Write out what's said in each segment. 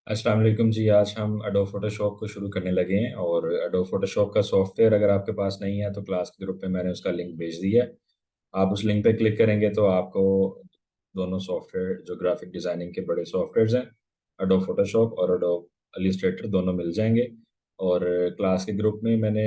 अस्सलाम वालेकुम जी। आज हम एडोब फोटोशॉप को शुरू करने लगे हैं और एडोब फोटोशॉप का सॉफ्टवेयर अगर आपके पास नहीं है तो क्लास के ग्रुप में मैंने उसका लिंक भेज दिया है। आप उस लिंक पे क्लिक करेंगे तो आपको दोनों सॉफ्टवेयर जो ग्राफिक डिज़ाइनिंग के बड़े सॉफ्टवेयर्स हैं, एडोब फोटोशॉप और एडोब इलस्ट्रेटर, दोनों मिल जाएंगे। और क्लास के ग्रुप में मैंने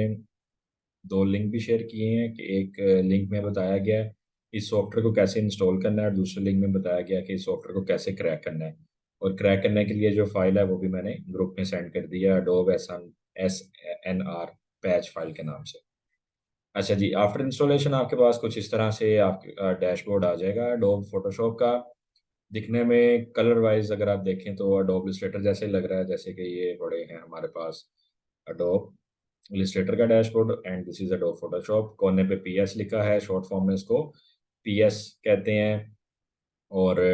दो लिंक भी शेयर किए हैं कि एक लिंक में बताया गया है इस सॉफ्टवेयर को कैसे इंस्टॉल करना है और दूसरे लिंक में बताया गया है कि इस सॉफ्टवेयर को कैसे क्रैक करना है। और क्रैक करने के लिए जो फाइल है वो भी मैंने ग्रुप में सेंड कर दिया, अडोब SNR पैच फाइल के नाम से। अच्छा जी, आफ्टर इंस्टॉलेशन आपके पास कुछ इस तरह से आपके डैशबोर्ड आ जाएगा अडोब फोटोशॉप का। दिखने में कलर वाइज अगर आप देखें तो अडोब इलस्ट्रेटर जैसे ही लग रहा है, जैसे कि ये बड़े हैं हमारे पास अडोब इलस्ट्रेटर का dashboard and this is Adobe Photoshop. कोने पे पीएस लिखा है, शॉर्ट फॉर्म में इसको पीएस कहते हैं। और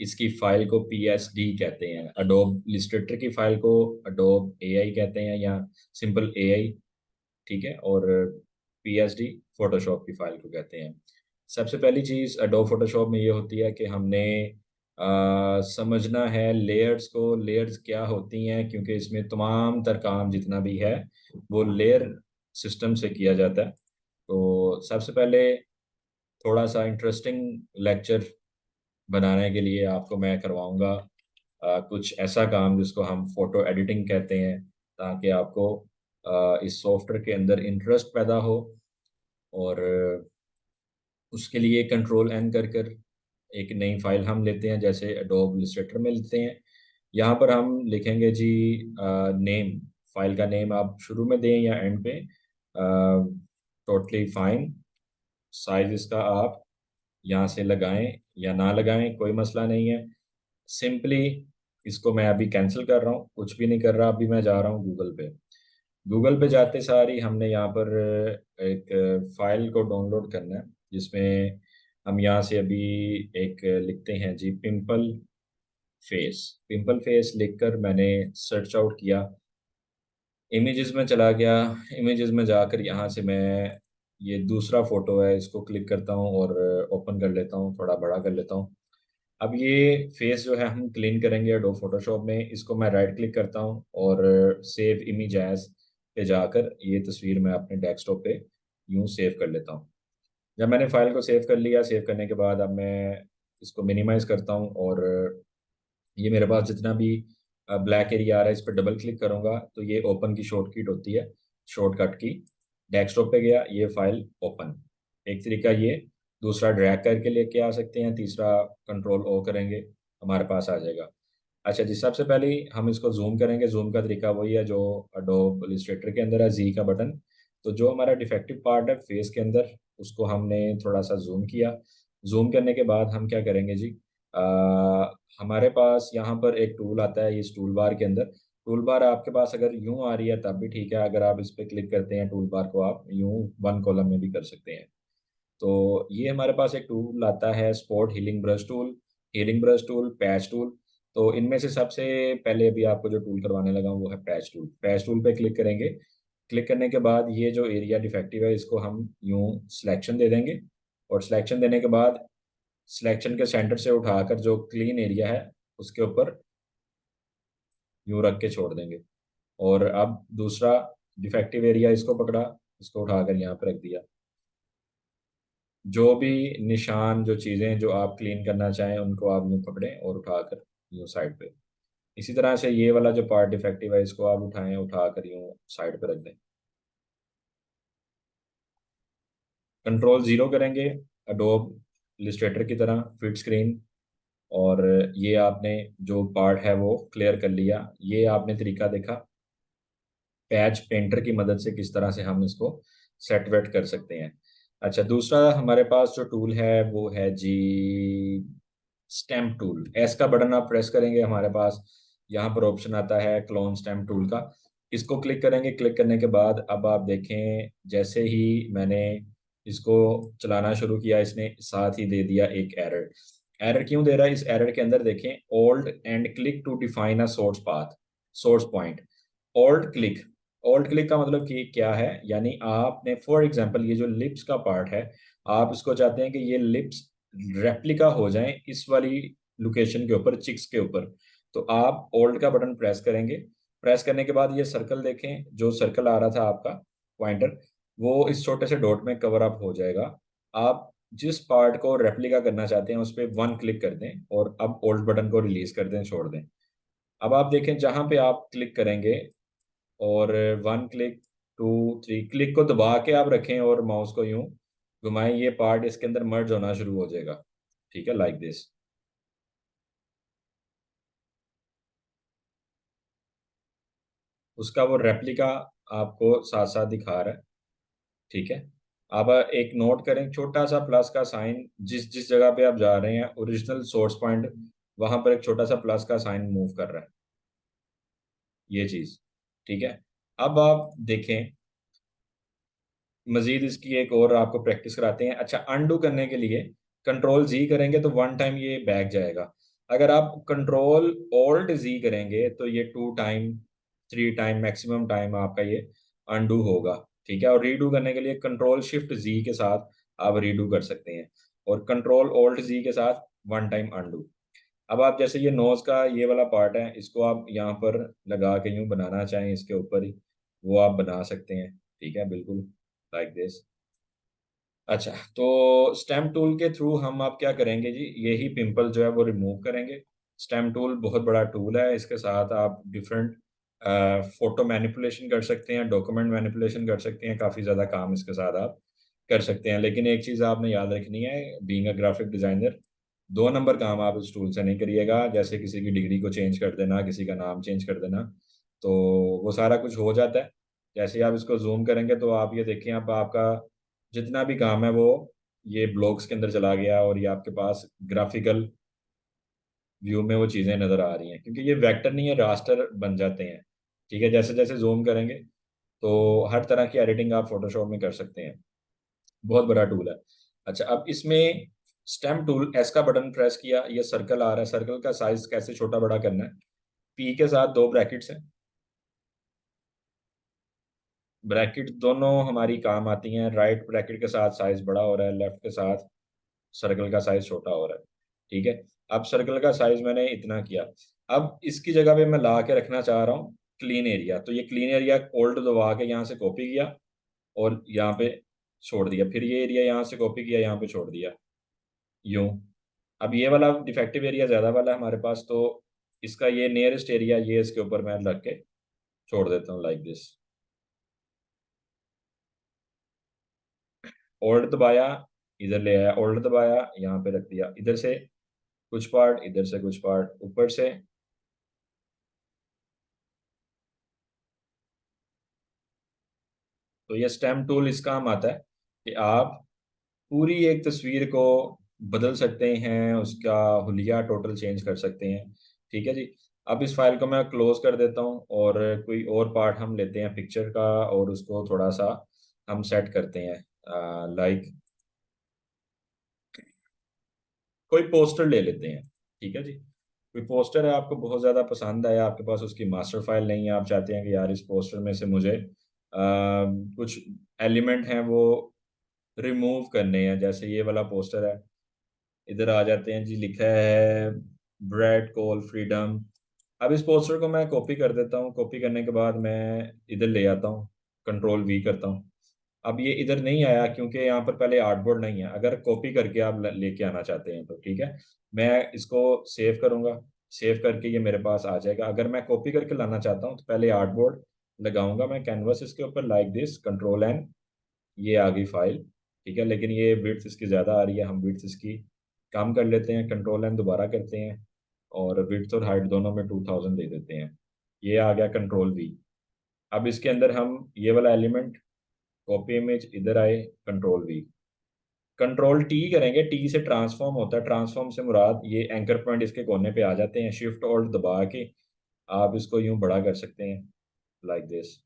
इसकी फाइल को पीएसडी कहते हैं। अडोब इलस्ट्रेटर की फाइल को अडोब एआई कहते हैं या सिंपल एआई, ठीक है। और पीएसडी फोटोशॉप की फाइल को कहते हैं। सबसे पहली चीज़ अडोब फोटोशॉप में ये होती है कि हमने समझना है लेयर्स को, लेयर्स क्या होती हैं, क्योंकि इसमें तमाम तर काम जितना भी है वो लेयर सिस्टम से किया जाता है। तो सबसे पहले थोड़ा सा इंटरेस्टिंग लेक्चर बनाने के लिए आपको मैं करवाऊंगा कुछ ऐसा काम जिसको हम फोटो एडिटिंग कहते हैं, ताकि आपको इस सॉफ्टवेयर के अंदर इंटरेस्ट पैदा हो। और उसके लिए कंट्रोल एन कर कर एक नई फाइल हम लेते हैं, जैसे एडोब इलस्ट्रेटर में लेते हैं। यहाँ पर हम लिखेंगे जी नेम, फाइल का नेम आप शुरू में दें या एंड पे, टोटली फाइन। साइज इसका आप यहाँ से लगाएं या ना लगाएं, कोई मसला नहीं है। सिंपली इसको मैं अभी कैंसिल कर रहा हूँ, कुछ भी नहीं कर रहा, अभी मैं जा रहा हूँ गूगल पे। गूगल पे जाते सारी हमने यहाँ पर एक फाइल को डाउनलोड करना है, जिसमें हम यहाँ से अभी एक लिखते हैं जी पिंपल फेस। पिंपल फेस लिखकर मैंने सर्च आउट किया, इमेजेस में चला गया। इमेजेस में जाकर यहाँ से मैं ये दूसरा फोटो है इसको क्लिक करता हूँ और ओपन कर लेता हूँ, थोड़ा बड़ा कर लेता हूँ। अब ये फेस जो है हम क्लीन करेंगे एडोब फोटोशॉप में। इसको मैं राइट क्लिक करता हूँ और सेव इमेज एज पे जाकर ये तस्वीर मैं अपने डेस्कटॉप पे यूँ सेव कर लेता हूँ। जब मैंने फाइल को सेव कर लिया, सेव करने के बाद अब मैं इसको मिनिमाइज करता हूँ और ये मेरे पास जितना भी ब्लैक एरिया आ रहा है इस पर डबल क्लिक करूंगा तो ये ओपन की शॉर्टकट होती है, शॉर्टकट की। डेस्कटॉप पे गया, ये फाइल ओपन। एक तरीका ये, दूसरा ड्रैग करके लेके आ सकते हैं, तीसरा कंट्रोल ओ करेंगे हमारे पास आ जाएगा। अच्छा जी, सबसे पहले हम इसको जूम करेंगे। जूम का तरीका वही है जो अडोब इलस्ट्रेटर के अंदर है, जी का बटन। तो जो हमारा डिफेक्टिव पार्ट है फेस के अंदर, उसको हमने थोड़ा सा जूम किया। जूम करने के बाद हम क्या करेंगे जी, हमारे पास यहाँ पर एक टूल आता है, इस टूल बार के अंदर। टूल बार आपके पास अगर यूं आ रही है तब भी ठीक है, अगर आप इस पर क्लिक करते हैं टूल बार को आप यूं वन कॉलम में भी कर सकते हैं। तो ये हमारे पास एक टूल आता है spot healing brush tool, healing brush tool, patch tool. तो इनमें से सबसे पहले अभी आपको जो टूल करवाने लगा हूं वो है पैच टूल। पैच टूल पे क्लिक करेंगे। क्लिक करने के बाद ये जो एरिया डिफेक्टिव है इसको हम यूं सिलेक्शन दे देंगे। और सिलेक्शन देने के बाद सिलेक्शन के सेंटर से उठाकर जो क्लीन एरिया है उसके ऊपर यूं रख के छोड़ देंगे। और अब दूसरा डिफेक्टिव एरिया इसको पकड़ा, इसको उठाकर यहाँ पर रख दिया। जो भी निशान, जो चीज़ें जो आप क्लीन करना चाहें उनको आप यूँ पकड़ें और उठाकर यूँ साइड पे। इसी तरह से ये वाला जो पार्ट डिफेक्टिव है इसको आप उठाएं, उठाकर यूँ साइड पे रख दें। कंट्रोल ज़ीरो करेंगे अडोब इलस्ट्रेटर की तरह फिट स्क्रीन। और ये आपने जो पार्ट है वो क्लियर कर लिया। ये आपने तरीका देखा पैच पेंटर की मदद से किस तरह से हम इसको सेट वेट कर सकते हैं। अच्छा, दूसरा हमारे पास जो टूल है वो है जी स्टैम्प टूल। एस का बटन आप प्रेस करेंगे, हमारे पास यहाँ पर ऑप्शन आता है क्लोन स्टैम्प टूल का। इसको क्लिक करेंगे। क्लिक करने के बाद अब आप देखें जैसे ही मैंने इसको चलाना शुरू किया इसने साथ ही दे दिया एक एरर। एरर क्यों दे रहा है? इस एरर के अंदर देखें hold and click to define a source path, source point. Hold click, hold click का मतलब कि क्या है, यानी आपने फॉर एग्जांपल ये जो लिप्स का पार्ट है आप इसको चाहते हैं कि ये लिप्स रेप्लिका हो जाएं इस वाली लोकेशन के ऊपर, चिक्स के ऊपर। तो आप ओल्ड का बटन प्रेस करेंगे। प्रेस करने के बाद ये सर्कल देखें, जो सर्कल आ रहा था आपका पॉइंटर, वो इस छोटे से डॉट में कवर अप हो जाएगा। आप जिस पार्ट को रेप्लिका करना चाहते हैं उस पर वन क्लिक कर दें और अब ओल्ड बटन को रिलीज कर दें, छोड़ दें। अब आप देखें जहां पे आप क्लिक करेंगे और one click, two, three click को दबा के आप रखें और माउस को यूं घुमाएं, ये पार्ट इसके अंदर मर्ज होना शुरू हो जाएगा। ठीक है, लाइक दिस। उसका वो रेप्लिका आपको साथ साथ दिखा रहा है। ठीक है। अब एक नोट करें, छोटा सा प्लस का साइन जिस जिस जगह पे आप जा रहे हैं, ओरिजिनल सोर्स पॉइंट, वहां पर एक छोटा सा प्लस का साइन मूव कर रहा है, ये चीज। ठीक है। अब आप देखें, मजीद इसकी एक और आपको प्रैक्टिस कराते हैं। अच्छा, अनडू करने के लिए कंट्रोल जी करेंगे तो वन टाइम ये बैक जाएगा। अगर आप कंट्रोल ऑल्ट जी करेंगे तो ये two time, three time maximum time आपका ये अनडू होगा। ठीक है। और रीडू करने के लिए कंट्रोल शिफ्ट जी के साथ आप रीडू कर सकते हैं, और कंट्रोल ऑल्ट जी के साथ वन टाइम अनडू। अब आप जैसे ये नोज का ये वाला पार्ट है, इसको आप यहाँ पर लगा के यूं बनाना चाहें इसके ऊपर ही, वो आप बना सकते हैं। ठीक है, बिल्कुल लाइक दिस। अच्छा, तो स्टेम टूल के थ्रू हम आप क्या करेंगे जी, यही पिंपल जो है वो रिमूव करेंगे। स्टेम टूल बहुत बड़ा टूल है, इसके साथ आप डिफरेंट फोटो मैनिपुलेशन कर सकते हैं, डॉक्यूमेंट मैनिपुलेशन कर सकते हैं, काफ़ी ज़्यादा काम इसके साथ आप कर सकते हैं। लेकिन एक चीज़ आपने याद रखनी है, बीइंग अ ग्राफिक डिज़ाइनर, दो नंबर काम आप इस टूल से नहीं करिएगा। जैसे किसी की डिग्री को चेंज कर देना, किसी का नाम चेंज कर देना, तो वो सारा कुछ हो जाता है। जैसे ही आप इसको जूम करेंगे तो आप ये देखिए, अब आपका जितना भी काम है वो ये ब्लॉग्स के अंदर चला गया, और ये आपके पास ग्राफिकल व्यू में वो चीज़ें नज़र आ रही हैं, क्योंकि ये वेक्टर नहीं है, रास्टर बन जाते हैं। ठीक है, जैसे जैसे जूम करेंगे तो हर तरह की एडिटिंग आप फोटोशॉप में कर सकते हैं। बहुत बड़ा टूल है। अच्छा, अब इसमें स्टेम टूल, एस का बटन प्रेस किया, ये सर्कल आ रहा है, सर्कल का साइज कैसे छोटा बड़ा करना है। पी के साथ दो ब्रैकेट्स हैं, ब्रैकेट दोनों हमारी काम आती हैं। राइट ब्रैकेट के साथ साइज बड़ा हो रहा है, लेफ्ट के साथ सर्कल का साइज छोटा हो रहा है। ठीक है। अब सर्कल का साइज मैंने इतना किया। अब इसकी जगह पे मैं ला के रखना चाह रहा हूँ क्लीन एरिया, तो ये क्लीन एरिया ओल्ड दबा के यहाँ से कॉपी किया और यहाँ पे छोड़ दिया, फिर ये एरिया यहाँ से कॉपी किया, यहाँ पे छोड़ दिया, यूं। अब ये वाला डिफेक्टिव एरिया ज्यादा वाला है हमारे पास, तो इसका ये नियरेस्ट एरिया ये इसके ऊपर मैं रख के छोड़ देता हूँ, लाइक दिस। ओल्ड दबाया, इधर ले आया, ओल्ड दबाया, यहाँ पे रख दिया, इधर से कुछ पार्ट, इधर से कुछ पार्ट, ऊपर से। तो ये स्टेम टूल इस काम आता है कि आप पूरी एक तस्वीर को बदल सकते हैं, उसका हुलिया टोटल चेंज कर सकते हैं। ठीक है जी। अब इस फाइल को मैं क्लोज कर देता हूँ, और कोई और पार्ट हम लेते हैं पिक्चर का, और उसको थोड़ा सा हम सेट करते हैं। लाइक कोई पोस्टर ले लेते हैं। ठीक है जी। कोई पोस्टर है आपको बहुत ज़्यादा पसंद आया, आपके पास उसकी मास्टर फाइल नहीं है, आप चाहते हैं कि यार इस पोस्टर में से मुझे कुछ एलिमेंट हैं वो रिमूव करने हैं। जैसे ये वाला पोस्टर है, इधर आ जाते हैं जी, लिखा है ब्रेड कॉल फ्रीडम। अब इस पोस्टर को मैं कॉपी कर देता हूँ, कॉपी करने के बाद मैं इधर ले आता हूँ, कंट्रोल वी करता हूँ। अब ये इधर नहीं आया क्योंकि यहाँ पर पहले आर्टबोर्ड नहीं है। अगर कॉपी करके आप लेके आना चाहते हैं तो ठीक है, मैं इसको सेव करूंगा, सेव करके ये मेरे पास आ जाएगा। अगर मैं कॉपी करके लाना चाहता हूँ तो पहले आर्टबोर्ड लगाऊंगा मैं कैनवस इसके ऊपर, लाइक दिस, कंट्रोल एन, ये आ गई फाइल। ठीक है, लेकिन ये विड्थ इसकी ज़्यादा आ रही है, हम विड्थ इसकी कम कर लेते हैं, कंट्रोल एन दोबारा करते हैं, और विड्थ और हाइट दोनों में 2000 दे देते हैं। ये आ गया कंट्रोल वी। अब इसके अंदर हम ये वाला एलिमेंट, कॉपी इमेज, इधर आए, कंट्रोल वी, कंट्रोल टी करेंगे, टी से ट्रांसफॉर्म होता है, ट्रांसफॉर्म से मुराद ये एंकर पॉइंट इसके कोने पे आ जाते हैं, शिफ्ट ऑल्ट दबा के आप इसको यूं बड़ा कर सकते हैं, लाइक दिस।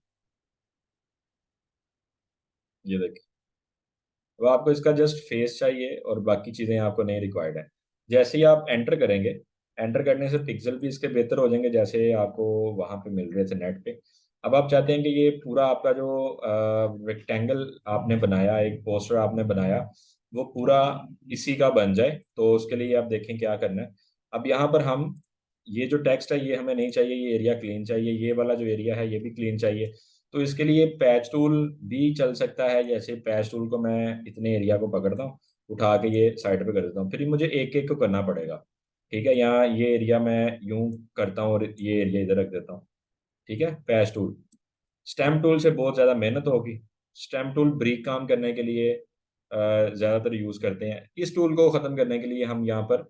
ये देखिए, तो आपको इसका जस्ट फेस चाहिए और बाकी चीज़ें आपको नहीं रिक्वायर्ड है। जैसे ही आप एंटर करेंगे, एंटर करने से पिक्सल भी इसके बेहतर हो जाएंगे, जैसे आपको वहाँ पे मिल रहे थे नेट पे। अब आप चाहते हैं कि ये पूरा आपका जो रेक्टेंगल आपने बनाया, एक पोस्टर आपने बनाया, वो पूरा इसी का बन जाए, तो उसके लिए आप देखें क्या करना है। अब यहाँ पर हम ये जो टेक्स्ट है ये हमें नहीं चाहिए, ये एरिया क्लीन चाहिए, ये वाला जो एरिया है ये भी क्लीन चाहिए। तो इसके लिए पैच टूल भी चल सकता है। जैसे पैच टूल को मैं इतने एरिया को पकड़ता हूँ, उठा के ये साइड पे कर देता हूँ, फिर मुझे एक एक को करना पड़ेगा। ठीक है, यहाँ ये एरिया मैं यूं करता हूँ और ये एरिया इधर रख देता हूँ। ठीक है, पैच टूल। स्टेम टूल से बहुत ज़्यादा मेहनत होगी। स्टेम टूल ब्रीक काम करने के लिए ज़्यादातर यूज़ करते हैं। इस टूल को ख़त्म करने के लिए हम यहाँ पर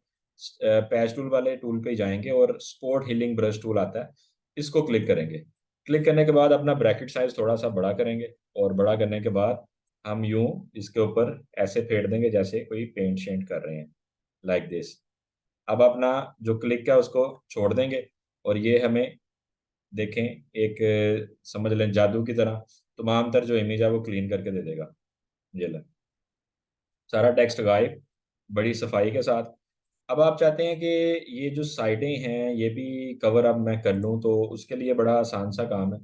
पैच टूल वाले टूल पे जाएंगे और स्पॉट हीलिंग ब्रश टूल आता है, इसको क्लिक करेंगे। क्लिक करने के बाद अपना ब्रैकेट साइज थोड़ा सा बड़ा करेंगे, और बड़ा करने के बाद हम यूं इसके ऊपर ऐसे फेर देंगे जैसे कोई पेंट शेंट कर रहे हैं, लाइक दिस। अब अपना जो क्लिक है उसको छोड़ देंगे, और ये हमें देखें एक समझ लें जादू की तरह तमाम तर जो इमेज है वो क्लीन करके दे देगा। ये लें, सारा टेक्स्ट गायब, बड़ी सफाई के साथ। अब आप चाहते हैं कि ये जो साइडें हैं ये भी कवर अप मैं कर लूँ, तो उसके लिए बड़ा आसान सा काम है।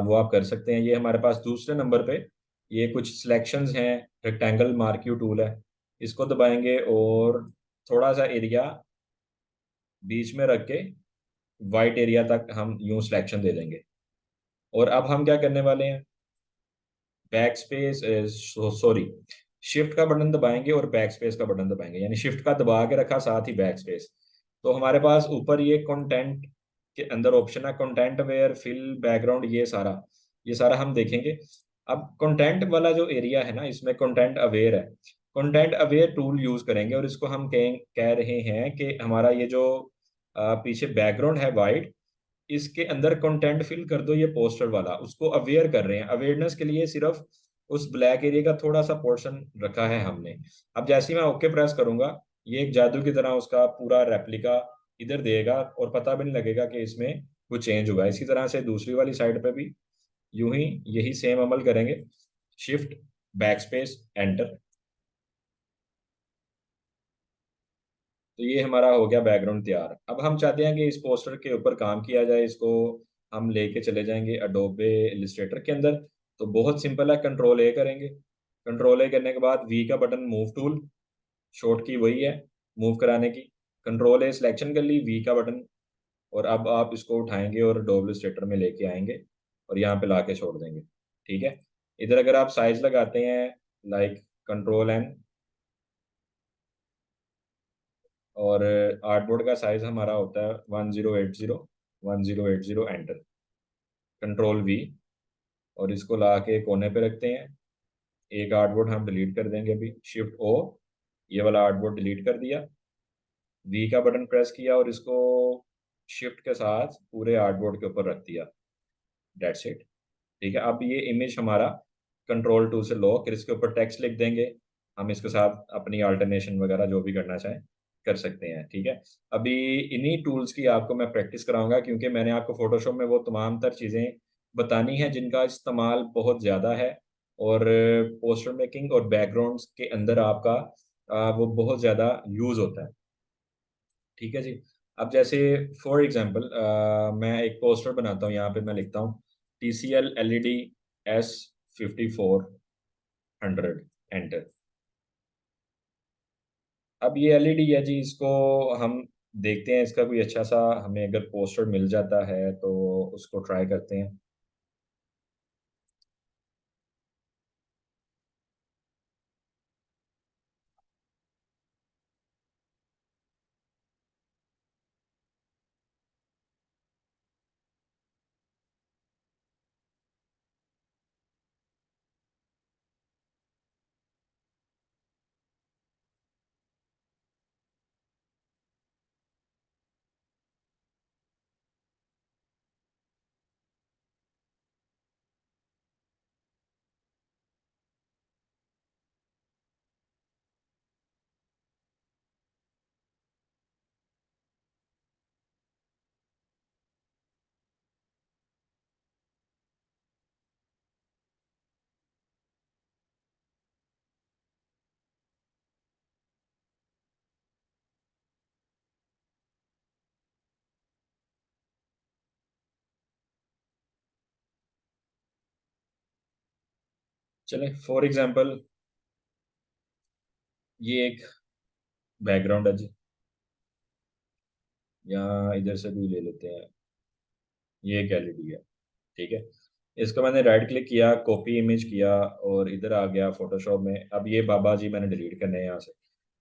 वो आप कर सकते हैं। ये हमारे पास दूसरे नंबर पे ये कुछ सिलेक्शंस हैं, रेक्टेंगल मार्क्यू टूल है, इसको दबाएंगे और थोड़ा सा एरिया बीच में रख के वाइट एरिया तक हम यूं सिलेक्शन दे देंगे। और अब हम क्या करने वाले हैं, बैक स्पेस, सॉरी, शिफ्ट का बटन दबाएंगे और बैक स्पेस का बटन दबाएंगे, यानी शिफ्ट का दबा के रखा साथ ही बैक स्पेस। तो हमारे पास ऊपर ये कंटेंट के अंदर ऑप्शन है कंटेंट वेयर फिल बैकग्राउंड, ये सारा हम देखेंगे। अब कंटेंट वाला जो एरिया है ना, इसमें कंटेंट अवेयर है। कंटेंट अवेयर टूल यूज करेंगे और इसको हम कह रहे हैं कि हमारा ये जो पीछे बैकग्राउंड है वाइट, इसके अंदर कंटेंट फिल कर दो, ये पोस्टर वाला, उसको अवेयर कर रहे हैं। अवेयरनेस के लिए सिर्फ उस ब्लैक एरिया का थोड़ा सा पोर्शन रखा है हमने। अब जैसे ही मैं ओके प्रेस करूंगा, ये एक जादू की तरह उसका पूरा रेप्लिका इधर देगा और पता भी नहीं लगेगा कि इसमें कुछ चेंज हुआ है। इसी तरह से दूसरी वाली साइड पे भी यूं ही यही सेम अमल करेंगे। Shift, back space, enter. तो ये हमारा हो गया बैकग्राउंड तैयार। अब हम चाहते हैं कि इस पोस्टर के ऊपर काम किया जाए, इसको हम लेके चले जाएंगे अडोबे इलिस्ट्रेटर के अंदर। तो बहुत सिंपल है, कंट्रोल ए करेंगे। कंट्रोल ए करने के बाद वी का बटन, मूव टूल, शॉर्ट की वही है मूव कराने की। कंट्रोल ए सिलेक्शन कर ली, वी का बटन, और अब आप इसको उठाएंगे और अडोबे इलिस्ट्रेटर में लेके आएंगे और यहाँ पे लाके छोड़ देंगे। ठीक है, इधर अगर आप साइज लगाते हैं, लाइक कंट्रोल एन, और आर्टबोर्ड का साइज हमारा होता है 1080, 1080, एंटर। कंट्रोल वी, और इसको ला के कोने पे रखते हैं। एक आर्टबोर्ड हम डिलीट कर देंगे अभी, शिफ्ट ओ, ये वाला आर्टबोर्ड डिलीट कर दिया। वी का बटन प्रेस किया और इसको शिफ्ट के साथ पूरे आर्टबोर्ड के ऊपर रख दिया। That's it. ठीक है, अब ये इमेज हमारा कंट्रोल टू से लो, फिर इसके ऊपर टेक्स्ट लिख देंगे। हम इसके साथ अपनी अल्टरनेशन वगैरह जो भी करना चाहें कर सकते हैं। ठीक है, अभी इन्हीं टूल्स की आपको मैं प्रैक्टिस कराऊंगा, क्योंकि मैंने आपको फोटोशॉप में वो तमाम तर चीज़ें बतानी हैं जिनका इस्तेमाल बहुत ज़्यादा है, और पोस्टर मेकिंग और बैकग्राउंड्स के अंदर आपका वो बहुत ज़्यादा यूज़ होता है। ठीक है जी। अब जैसे फॉर एग्जांपल मैं एक पोस्टर बनाता हूँ, यहाँ पे मैं लिखता हूँ TCL LED S5400, एंटर। अब ये LED है जी, इसको हम देखते हैं, इसका कोई अच्छा सा हमें अगर पोस्टर मिल जाता है तो उसको ट्राई करते हैं। चलें, फॉर एग्जांपल ये एक बैकग्राउंड है जी। या इधर से भी ले लेते हैं। ये एक एलईडी है, ठीक है। इसको मैंने राइट क्लिक किया, कॉपी इमेज किया, और इधर आ गया फोटोशॉप में। अब ये बाबा जी मैंने डिलीट करने हैं यहाँ से।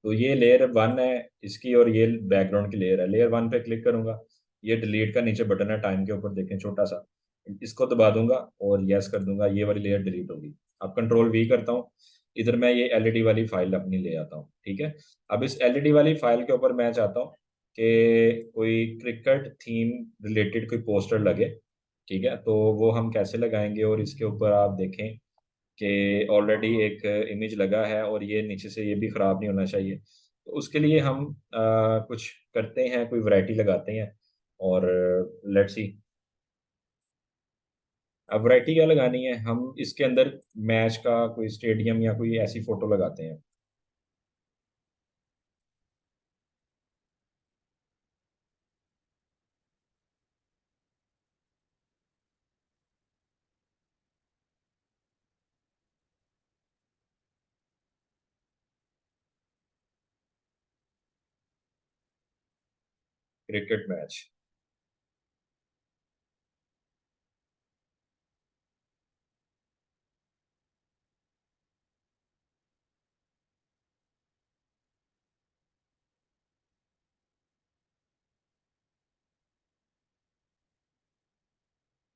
तो ये लेयर वन है इसकी, और ये बैकग्राउंड की लेयर है। लेयर वन पे क्लिक करूंगा, ये डिलीट का नीचे बटन है टाइम के ऊपर, देखें छोटा सा। इसको दबा दूंगा और यस कर दूंगा, ये वाली लेयर डिलीट होगी। अब कंट्रोल वी करता हूँ, इधर मैं ये एलईडी वाली फाइल अपनी ले आता हूँ, ठीक है। अब इस एलईडी वाली फाइल के ऊपर मैं चाहता हूँ कि कोई क्रिकेट थीम रिलेटेड कोई पोस्टर लगे, ठीक है। तो वो हम कैसे लगाएंगे, और इसके ऊपर आप देखें कि ऑलरेडी एक इमेज लगा है, और ये नीचे से ये भी ख़राब नहीं होना चाहिए। तो उसके लिए हम कुछ करते हैं, कोई वैरायटी लगाते हैं, और लेट्स सी। अब वैरायटी क्या लगानी है, हम इसके अंदर मैच का कोई स्टेडियम या कोई ऐसी फोटो लगाते हैं। Cricket match.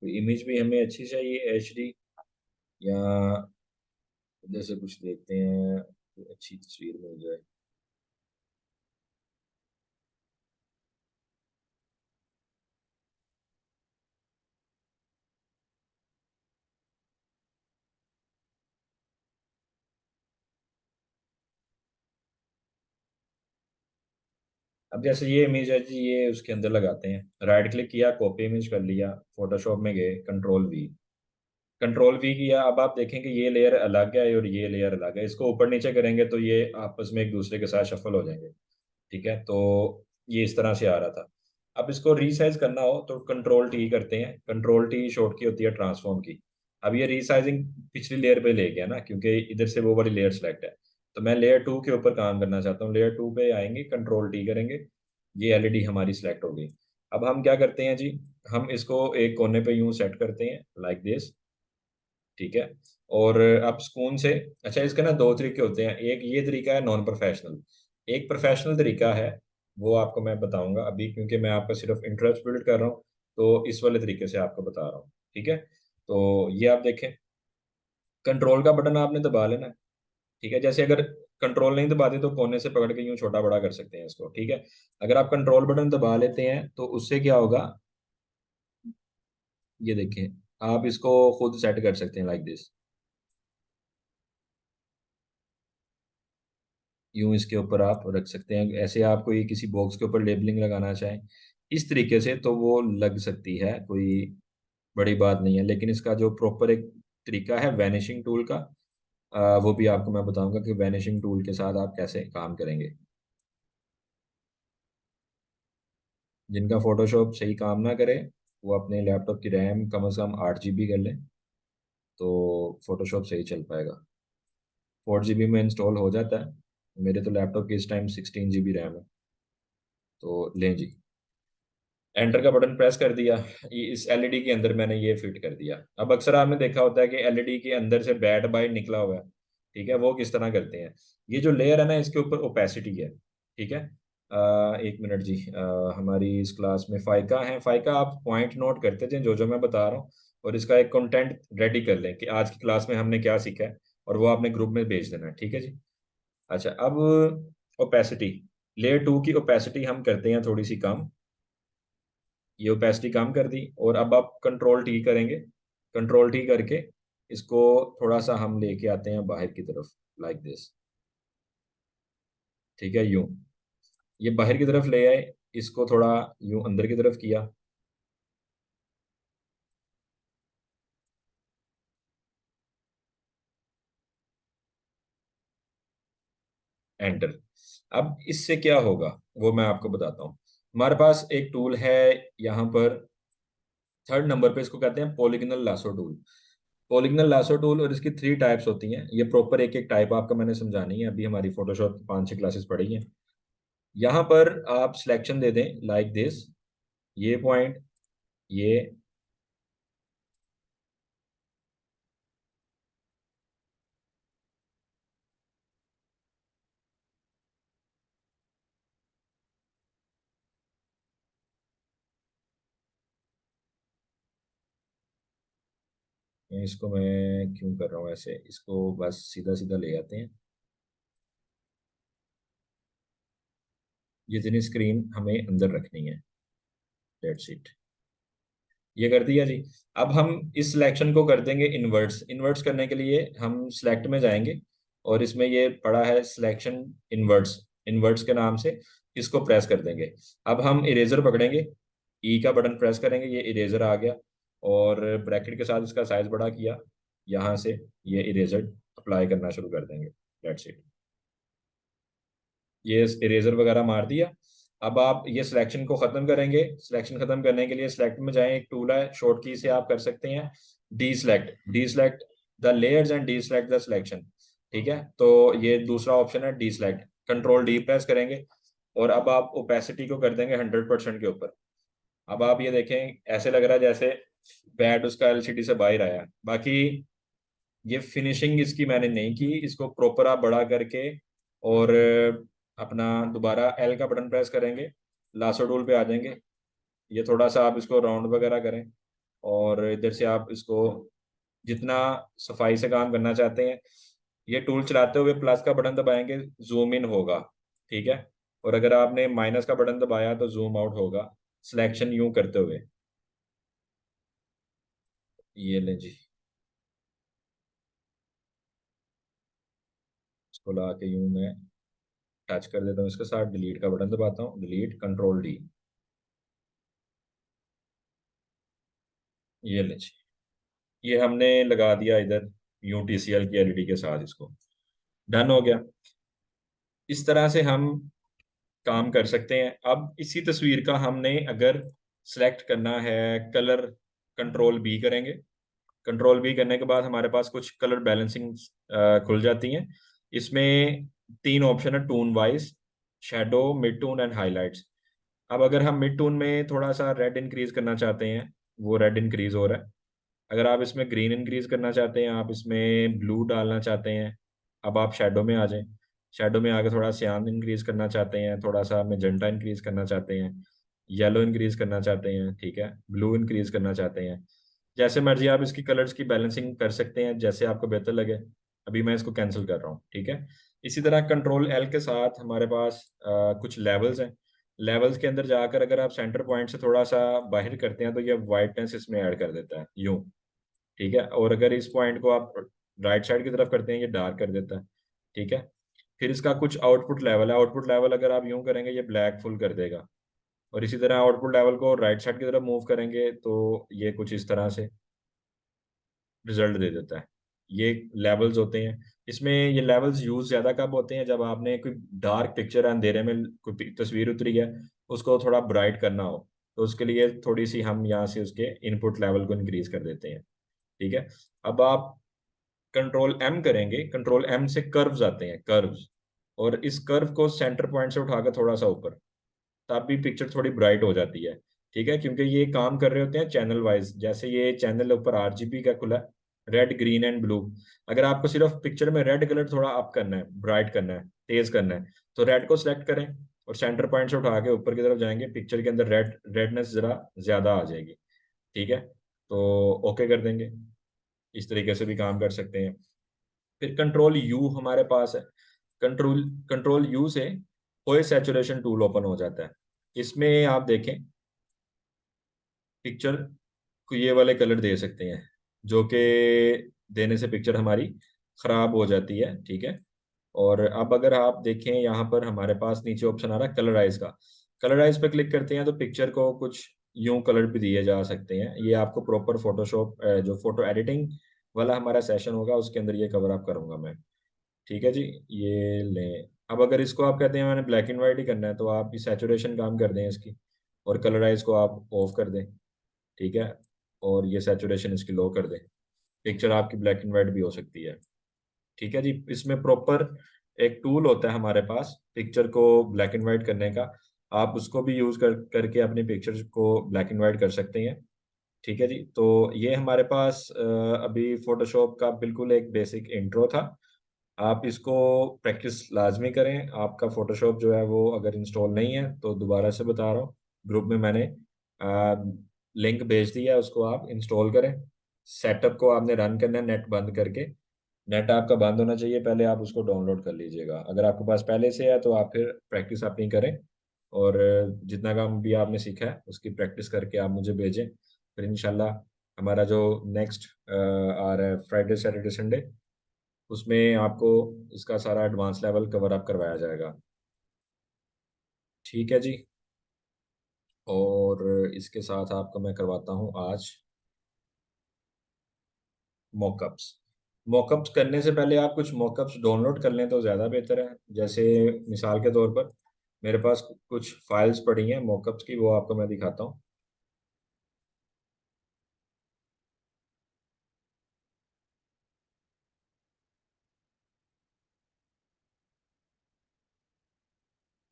कोई इमेज भी हमें अच्छी चाहिए, एचडी, या इधर से कुछ देखते हैं, कोई अच्छी तस्वीर मिल जाए। अब जैसे ये इमेज है जी, ये उसके अंदर लगाते हैं। राइट क्लिक किया, कॉपी इमेज कर लिया, फोटोशॉप में गए, कंट्रोल वी। कंट्रोल वी किया, अब आप देखें कि ये लेयर अलग है और ये लेयर अलग है। इसको ऊपर नीचे करेंगे तो ये आपस में एक दूसरे के साथ शफल हो जाएंगे, ठीक है। तो ये इस तरह से आ रहा था। अब इसको रीसाइज करना हो तो कंट्रोल टी करते हैं। कंट्रोल टी शॉर्ट की होती है ट्रांसफॉर्म की। अब ये रीसाइजिंग पिछली लेयर पे ले गया ना, क्योंकि इधर से वो वाली लेयर सेलेक्ट है। तो मैं लेयर टू के ऊपर काम करना चाहता हूँ। लेयर टू पे आएंगे, कंट्रोल टी करेंगे, ये एलईडी हमारी सिलेक्ट हो गई। अब हम क्या करते हैं जी, हम इसको एक कोने पे यूं सेट करते हैं, लाइक दिस, ठीक है। और अब सुकून से, अच्छा इसका ना दो तरीके होते हैं। एक ये तरीका है नॉन प्रोफेशनल, एक प्रोफेशनल तरीका है। वो आपको मैं बताऊंगा अभी, क्योंकि मैं आपका सिर्फ इंटरेस्ट बिल्ड कर रहा हूँ, तो इस वाले तरीके से आपको बता रहा हूँ, ठीक है। तो ये आप देखें, कंट्रोल का बटन आपने दबा लेना है, ठीक है। जैसे अगर कंट्रोल नहीं दबाते तो कोने से पकड़ के यूं छोटा बड़ा कर सकते हैं इसको, ठीक है। अगर आप कंट्रोल बटन दबा लेते हैं तो उससे क्या होगा, ये देखें, आप इसको खुद सेट कर सकते हैं, लाइक दिस। यूं इसके ऊपर आप रख सकते हैं। ऐसे आप कोई किसी बॉक्स के ऊपर लेबलिंग लगाना चाहें इस तरीके से तो वो लग सकती है, कोई बड़ी बात नहीं है। लेकिन इसका जो प्रॉपर एक तरीका है वैनिशिंग टूल का, वो भी आपको मैं बताऊंगा कि वैनिशिंग टूल के साथ आप कैसे काम करेंगे। जिनका फोटोशॉप सही काम ना करे, वो अपने लैपटॉप की रैम कम से कम 8 GB कर लें, तो फोटोशॉप सही चल पाएगा। 4 GB में इंस्टॉल हो जाता है। मेरे तो लैपटॉप की इस टाइम 16 GB रैम है। तो लें जी, एंटर का बटन प्रेस कर दिया, ये इस एलईडी के अंदर मैंने ये फिट कर दिया। अब अक्सर आपने देखा होता है कि एलईडी के अंदर से बैट बाइट निकला हुआ है, ठीक है। वो किस तरह करते हैं, ये जो लेयर है ना इसके ऊपर ओपेसिटी है, ठीक है। एक मिनट जी, हमारी इस क्लास में फाइका है। फाइका आप पॉइंट नोट करते थे जो जो मैं बता रहा हूँ, और इसका एक कंटेंट रेडी कर लें कि आज की क्लास में हमने क्या सीखा है, और वो आपने ग्रुप में भेज देना है, ठीक है जी। अच्छा, अब ओपेसिटी, लेयर टू की ओपेसिटी हम करते हैं थोड़ी सी कम। ये ओपेसिटी कम कर दी, और अब आप कंट्रोल टी करेंगे। कंट्रोल टी करके इसको थोड़ा सा हम लेके आते हैं बाहर की तरफ, लाइक दिस, ठीक है। यूं ये बाहर की तरफ ले आए, इसको थोड़ा यूं अंदर की तरफ किया, एंटर। अब इससे क्या होगा वो मैं आपको बताता हूँ। हमारे पास एक टूल है यहाँ पर, थर्ड नंबर पे, इसको कहते हैं polygonal lasso tool. Polygonal lasso tool, और इसकी 3 टाइप्स होती हैं। ये प्रॉपर एक एक टाइप आपका मैंने समझानी है, अभी हमारी फोटोशॉप 5-6 क्लासेस पढ़ी हैं। यहाँ पर आप सिलेक्शन दे दें लाइक दिस, ये पॉइंट, ये, इसको मैं क्यों कर रहा हूँ ऐसे, इसको बस सीधा सीधा ले आते हैं। ये जितनी स्क्रीन हमें अंदर रखनी है, डेट्स इट। ये कर दिया जी। अब हम इस सिलेक्शन को कर देंगे इन्वर्ट्स। इन्वर्ट्स करने के लिए हम सिलेक्ट में जाएंगे, और इसमें ये पड़ा है सिलेक्शन इन्वर्ट्स, इन्वर्ट्स के नाम से, इसको प्रेस कर देंगे। अब हम इरेजर पकड़ेंगे, ई का बटन प्रेस करेंगे, ये इरेजर आ गया, और ब्रैकेट के साथ इसका साइज बड़ा किया, यहाँ से ये इरेजर अप्लाई करना शुरू कर देंगे। That's it. ये इरेजर वगैरह मार दिया। अब आप ये सिलेक्शन को खत्म करेंगे। सिलेक्शन खत्म करने के लिए सिलेक्ट में जाएं, एक टूल है, शॉर्ट की से आप कर सकते हैं D select, D select the layers and D select the selection. ठीक है, तो ये दूसरा ऑप्शन है D select, control D press करेंगे, और अब आप ओपेसिटी को कर देंगे 100% के ऊपर। अब आप ये देखें, ऐसे लग रहा है जैसे बैट उसका एलसीडी से बाहर आया है। बाकी ये फिनिशिंग इसकी मैंने नहीं की, इसको प्रॉपर आप बड़ा करके, और अपना दोबारा एल का बटन प्रेस करेंगे, लासो टूल पे आ जाएंगे। ये थोड़ा सा आप इसको राउंड वगैरह करें, और इधर से आप इसको जितना सफाई से काम करना चाहते हैं, ये टूल चलाते हुए प्लस का बटन दबाएंगे, जूम इन होगा। ठीक है, और अगर आपने माइनस का बटन दबाया तो जूम आउट होगा, सिलेक्शन यूं करते हुए। ये लें जी, इसको ला के यूं मैं टच कर देता हूँ इसके साथ, डिलीट का बटन दबाता हूँ, डिलीट, कंट्रोल डी। ये ले जी, ये हमने लगा दिया इधर यूटीसीएल की एलईडी के साथ, इसको डन हो गया। इस तरह से हम काम कर सकते हैं। अब इसी तस्वीर का हमने अगर सिलेक्ट करना है कलर, कंट्रोल बी करेंगे। कंट्रोल बी करने के बाद हमारे पास कुछ कलर बैलेंसिंग खुल जाती हैं। इसमें तीन ऑप्शन है, tone wise, shadow, mid tone and highlights. अब अगर हम मिड टून में थोड़ा सा रेड इंक्रीज करना चाहते हैं, वो रेड इंक्रीज हो रहा है। अगर आप इसमें ग्रीन इंक्रीज करना चाहते हैं, आप इसमें ब्लू डालना चाहते हैं, अब आप शेडो में आ जाएं। शेडो में आके थोड़ा सियान इंक्रीज करना चाहते हैं, थोड़ा सा मेजेंटा इंक्रीज करना चाहते हैं, येलो इंक्रीज करना चाहते हैं, ठीक है, ब्लू इंक्रीज करना चाहते हैं, जैसे मर्जी आप इसकी कलर्स की बैलेंसिंग कर सकते हैं, जैसे आपको बेहतर लगे। अभी मैं इसको कैंसिल कर रहा हूँ, ठीक है। इसी तरह कंट्रोल एल के साथ हमारे पास कुछ लेवल्स हैं। लेवल्स के अंदर जाकर अगर आप सेंटर पॉइंट से थोड़ा सा बाहर करते हैं तो ये वाइटनेस इसमें ऐड कर देता है, यूं। ठीक है, और अगर इस पॉइंट को आप राइट साइड की तरफ करते हैं, ये डार्क कर देता है। ठीक है, फिर इसका कुछ आउटपुट लेवल है। आउटपुट लेवल अगर आप यूं करेंगे, ये ब्लैक फुल कर देगा, और इसी तरह आउटपुट लेवल को राइट साइड की तरफ मूव करेंगे तो ये कुछ इस तरह से रिजल्ट दे देता है। ये लेवल्स होते हैं। इसमें ये लेवल्स यूज ज्यादा कब होते हैं, जब आपने कोई डार्क पिक्चर अंधेरे में कोई तस्वीर उतरी है, उसको थोड़ा ब्राइट करना हो, तो उसके लिए थोड़ी सी हम यहाँ से उसके इनपुट लेवल को इंक्रीज कर देते हैं। ठीक है, अब आप कंट्रोल एम करेंगे, कंट्रोल एम से कर्व्स आते हैं, कर्व्स, और इस कर्व को सेंटर पॉइंट से उठाकर थोड़ा सा ऊपर, तब भी पिक्चर थोड़ी ब्राइट हो जाती है। ठीक है, क्योंकि ये काम कर रहे होते हैं चैनल वाइज। जैसे ये चैनल ऊपर आरजीबी का खुला है, रेड, ग्रीन एंड ब्लू। अगर आपको सिर्फ पिक्चर में रेड कलर थोड़ा अप करना है, ब्राइट करना है, तेज करना है, तो रेड को सिलेक्ट करें, और सेंटर पॉइंट से उठा के ऊपर की तरफ जाएंगे, पिक्चर के अंदर रेडनेस जरा ज्यादा आ जाएगी। ठीक है, तो ओके कर देंगे। इस तरीके से भी काम कर सकते हैं। फिर कंट्रोल यू हमारे पास है। कंट्रोल कंट्रोल यू से कोई सैचुरेशन टूल ओपन हो जाता है। इसमें आप देखें, पिक्चर को ये वाले कलर दे सकते हैं, जो कि देने से पिक्चर हमारी खराब हो जाती है। ठीक है, और अब अगर आप देखें, यहाँ पर हमारे पास नीचे ऑप्शन आ रहा है कलराइज का। कलराइज पे क्लिक करते हैं तो पिक्चर को कुछ यूं कलर भी दिए जा सकते हैं। ये आपको प्रॉपर फोटोशॉप जो फोटो एडिटिंग वाला हमारा सेशन होगा, उसके अंदर ये कवर अप करूंगा मैं। ठीक है जी, ये लें। अब अगर इसको आप कहते हैं मैंने ब्लैक एंड वाइट ही करना है, तो आप सैचुरेशन काम कर दें इसकी, और कलराइज को आप ऑफ कर दें। ठीक है, और ये सैचुरेशन इसकी लो कर दें, पिक्चर आपकी ब्लैक एंड वाइट भी हो सकती है। ठीक है जी, इसमें प्रॉपर एक टूल होता है हमारे पास पिक्चर को ब्लैक एंड वाइट करने का। आप उसको भी यूज करके अपनी पिक्चर को ब्लैक एंड वाइट कर सकते हैं। ठीक है जी। तो ये हमारे पास अभी फोटोशॉप का बिल्कुल एक बेसिक इंट्रो था। आप इसको प्रैक्टिस लाजमी करें। आपका फोटोशॉप जो है वो अगर इंस्टॉल नहीं है तो दोबारा से बता रहा हूँ, ग्रुप में मैंने लिंक भेज दिया है, उसको आप इंस्टॉल करें। सेटअप को आपने रन करना है नेट बंद करके। नेट आपका बंद होना चाहिए, पहले आप उसको डाउनलोड कर लीजिएगा। अगर आपके पास पहले से है तो आप फिर प्रैक्टिस अपनी करें। और जितना काम भी आपने सीखा है उसकी प्रैक्टिस करके आप मुझे भेजें। फिर इंशाल्लाह हमारा जो नेक्स्ट आ रहा है फ्राइडे सैटरडे संडे, उसमें आपको इसका सारा एडवांस लेवल कवर अप करवाया जाएगा। ठीक है जी। और इसके साथ आपको मैं करवाता हूँ आज मॉकअप्स। मॉकअप्स करने से पहले आप कुछ मॉकअप्स डाउनलोड कर लें तो ज़्यादा बेहतर है। जैसे मिसाल के तौर पर मेरे पास कुछ फाइल्स पड़ी हैं मॉकअप्स की, वो आपको मैं दिखाता हूँ।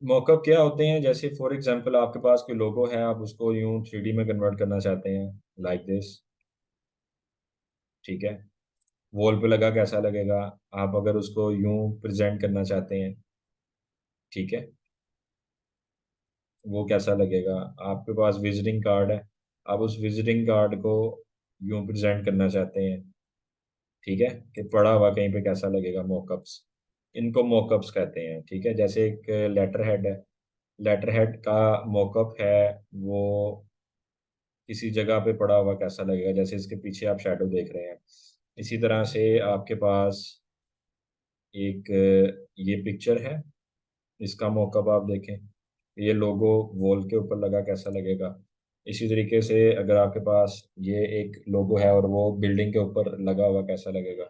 मॉकअप क्या होते हैं, जैसे फॉर एग्जांपल आपके पास कोई लोगो है, आप उसको यूं 3D में कन्वर्ट करना चाहते हैं, लाइक दिस। ठीक है। वॉल पे लगा कैसा लगेगा। आप अगर उसको यूं प्रेजेंट करना चाहते हैं, ठीक है, वो कैसा लगेगा। आपके पास विजिटिंग कार्ड है, आप उस विजिटिंग कार्ड को यूं प्रेजेंट करना चाहते हैं, ठीक है, कि पढ़ा हुआ कहीं पे कैसा लगेगा। मॉकअप्स, इनको मॉकअप्स कहते हैं। ठीक है। जैसे एक लेटर हेड है, लेटर हेड का मॉकअप है, वो किसी जगह पे पड़ा हुआ कैसा लगेगा, जैसे इसके पीछे आप शैडो देख रहे हैं। इसी तरह से आपके पास एक ये पिक्चर है, इसका मॉकअप आप देखें, ये लोगो वॉल के ऊपर लगा कैसा लगेगा। इसी तरीके से अगर आपके पास ये एक लोगो है और वो बिल्डिंग के ऊपर लगा हुआ कैसा लगेगा,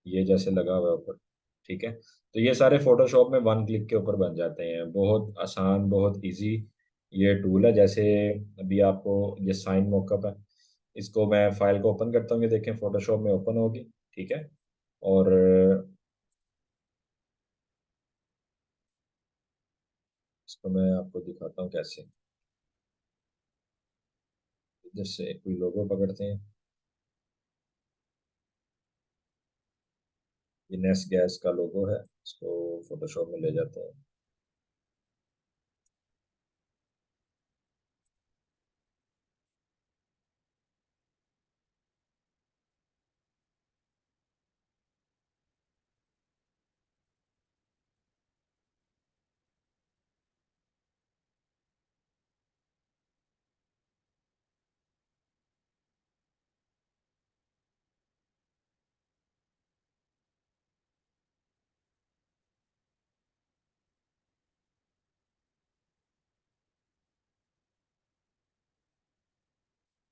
ये जैसे लगा हुआ है ऊपर। ठीक है। तो ये सारे फोटोशॉप में वन क्लिक के ऊपर बन जाते हैं। बहुत आसान, बहुत इजी ये टूल है। जैसे अभी आपको ये साइन मॉकअप है, इसको मैं फाइल को ओपन करता हूँ, ये देखें फोटोशॉप में ओपन होगी। ठीक है। और इसको मैं आपको दिखाता हूँ कैसे। इधर से कोई लोगो पकड़ते हैं, ये नेस गैस का लोगो है, इसको फोटोशॉप में ले जाते हैं।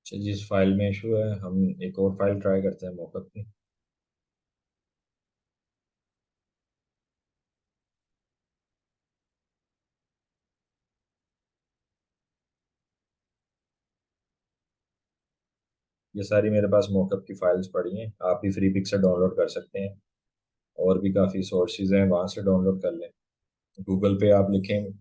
अच्छा, जिस फाइल में इशू है, हम एक और फाइल ट्राई करते हैं मॉकअप की। ये सारी मेरे पास मॉकअप की फाइल्स पड़ी हैं, आप भी फ्री पिक्चर डाउनलोड कर सकते हैं। और भी काफ़ी सोर्सेज हैं, वहाँ से डाउनलोड कर लें। गूगल पे आप लिखें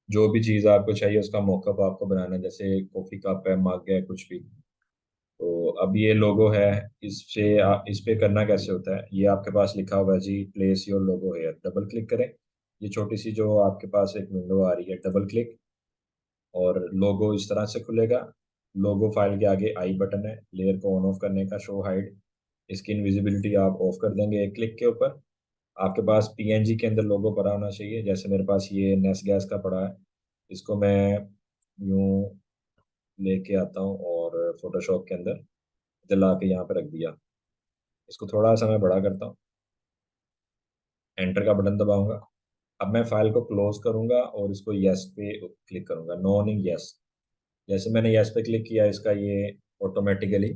जो भी चीज़ आपको चाहिए उसका मॉकअप आपको बनाना है, जैसे कॉफ़ी कप है, मग है, कुछ भी। तो अब ये लोगो है, इससे आप इस पे करना कैसे होता है, ये आपके पास लिखा हुआ है जी, place your logo here. Double click करें, ये छोटी सी जो आपके पास एक विंडो आ रही है, डबल क्लिक, और लोगो इस तरह से खुलेगा। लोगो फाइल के आगे आई बटन है, लेयर को ऑन ऑफ करने का, शो हाइड। इसकी इनविजिबिलिटी आप ऑफ कर देंगे एक क्लिक के ऊपर। आपके पास पीएनजी के अंदर लोगो पड़ा होना चाहिए, जैसे मेरे पास ये नेस गैस का पड़ा है। इसको मैं यूं लेके आता हूँ और फोटोशॉप के अंदर दिला के यहाँ पे रख दिया। इसको थोड़ा सा मैं बड़ा करता हूँ, एंटर का बटन दबाऊंगा। अब मैं फाइल को क्लोज करूंगा और इसको यस पे क्लिक करूंगा, नॉन इन यस। जैसे मैंने यस पे क्लिक किया, इसका ये ऑटोमेटिकली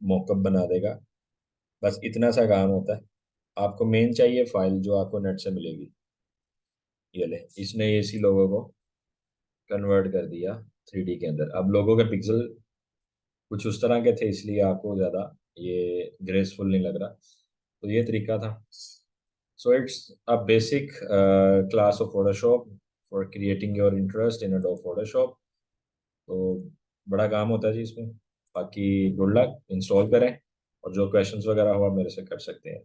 मॉकअप बना देगा। बस इतना सा काम होता है। आपको मेन चाहिए फाइल जो आपको नेट से मिलेगी। ये ले, इसने इसी लोगों को कन्वर्ट कर दिया 3D के अंदर। अब लोगों के पिक्सल कुछ उस तरह के थे, इसलिए आपको ज़्यादा ये ग्रेसफुल नहीं लग रहा। तो ये तरीका था। So it's a basic class of Photoshop for creating your interest in Adobe Photoshop. तो बड़ा काम होता है जी इसमें। बाकी गुड लक, इंस्टॉल करें, और जो क्वेश्चंस वगैरह हो आप मेरे से कर सकते हैं।